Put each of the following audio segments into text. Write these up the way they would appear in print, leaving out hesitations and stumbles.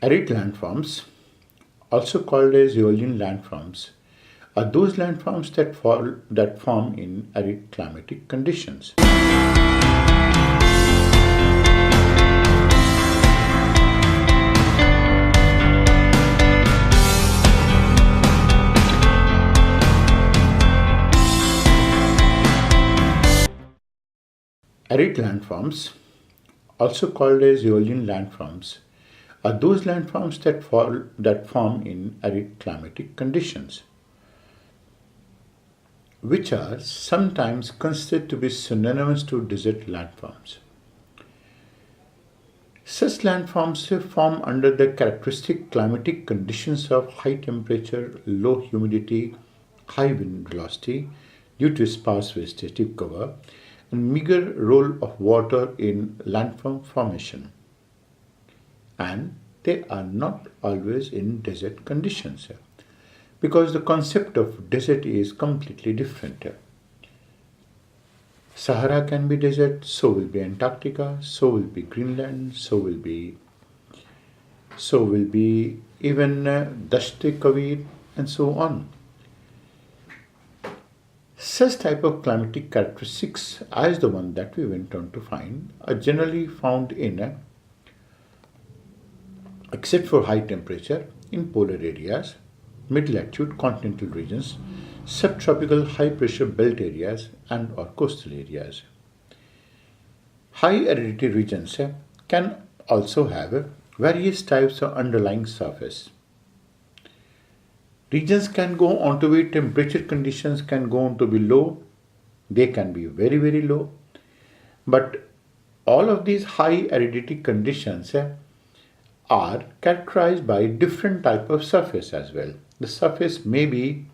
Arid landforms, also called as eolian landforms, are those landforms that form in arid climatic conditions. Arid landforms, also called as eolian landforms, are those landforms that form in arid climatic conditions, which are sometimes considered to be synonymous to desert landforms. Such landforms form under the characteristic climatic conditions of high temperature, low humidity, high wind velocity due to sparse vegetative cover, and meager role of water in landform formation. And they are not always in desert conditions, because the concept of desert is completely different. Sahara can be desert, so will be Antarctica, so will be Greenland, so will be even Dasht-e-Kavir, and so on. Such type of climatic characteristics as the one that we went on to find are generally found in, except for high temperature, in polar areas, mid-latitude continental regions, subtropical high-pressure belt areas and or coastal areas. High aridity regions can also have various types of underlying surface. Regions can go on to be, temperature conditions can go on to be low, they can be very, very low, but all of these high aridity conditions are characterized by different type of surface as well. The surface may be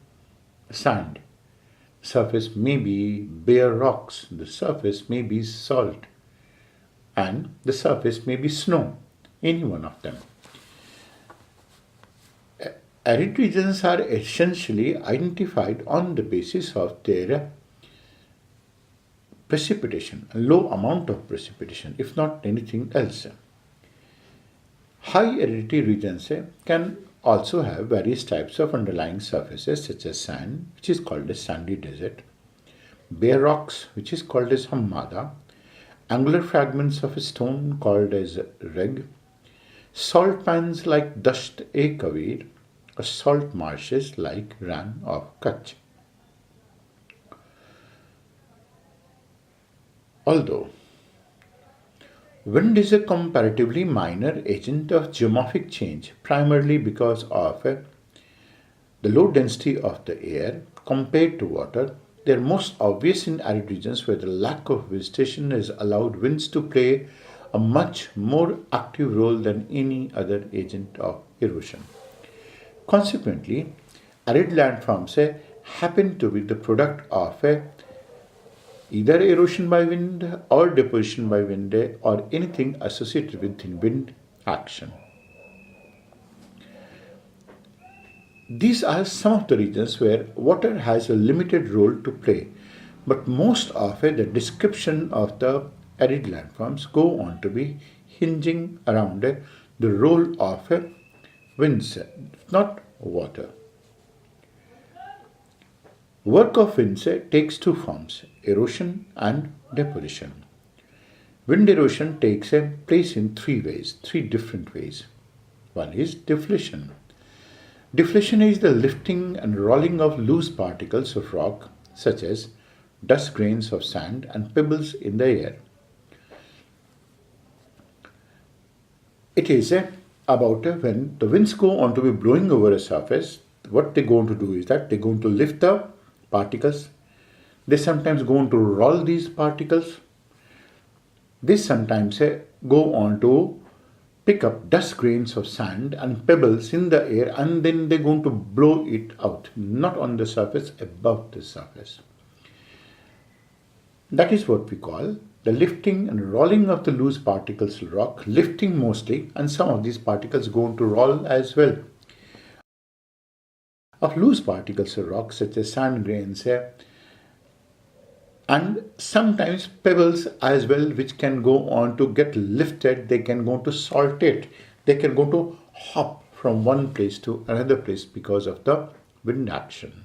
sand, the surface may be bare rocks, the surface may be salt, and the surface may be snow, any one of them. Arid regions are essentially identified on the basis of their precipitation, a low amount of precipitation, if not anything else. High aridity regions can also have various types of underlying surfaces such as sand, which is called as sandy desert, bare rocks, which is called as hammada, angular fragments of a stone called as reg, salt pans like Dasht-e-Kavir, or salt marshes like Rann of Kutch. Although wind is a comparatively minor agent of geomorphic change, primarily because of the low density of the air compared to water, they are most obvious in arid regions where the lack of vegetation has allowed winds to play a much more active role than any other agent of erosion. Consequently, arid landforms happen to be the product of either erosion by wind or deposition by wind or anything associated with wind action. These are some of the regions where water has a limited role to play, but most of the description of the arid landforms go on to be hinging around the role of winds, not water. Work of winds takes two forms, erosion and deposition. Wind erosion takes place in three different ways. One is deflation. Deflation is the lifting and rolling of loose particles of rock, such as dust grains of sand and pebbles in the air. It is about when the winds go on to be blowing over a surface, what they're going to do is that they're going to lift the particles. They sometimes go on to roll these particles. They sometimes go on to pick up dust grains of sand and pebbles in the air, and then they're going to blow it out, not on the surface, above the surface. That is what we call the lifting and rolling of the loose particles of rock, lifting mostly, and some of these particles go on to roll as well. Of loose particles of rock such as sand grains and sometimes pebbles as well, which can go on to get lifted. They can go to salt it, they can go to hop from one place to another place because of the wind action.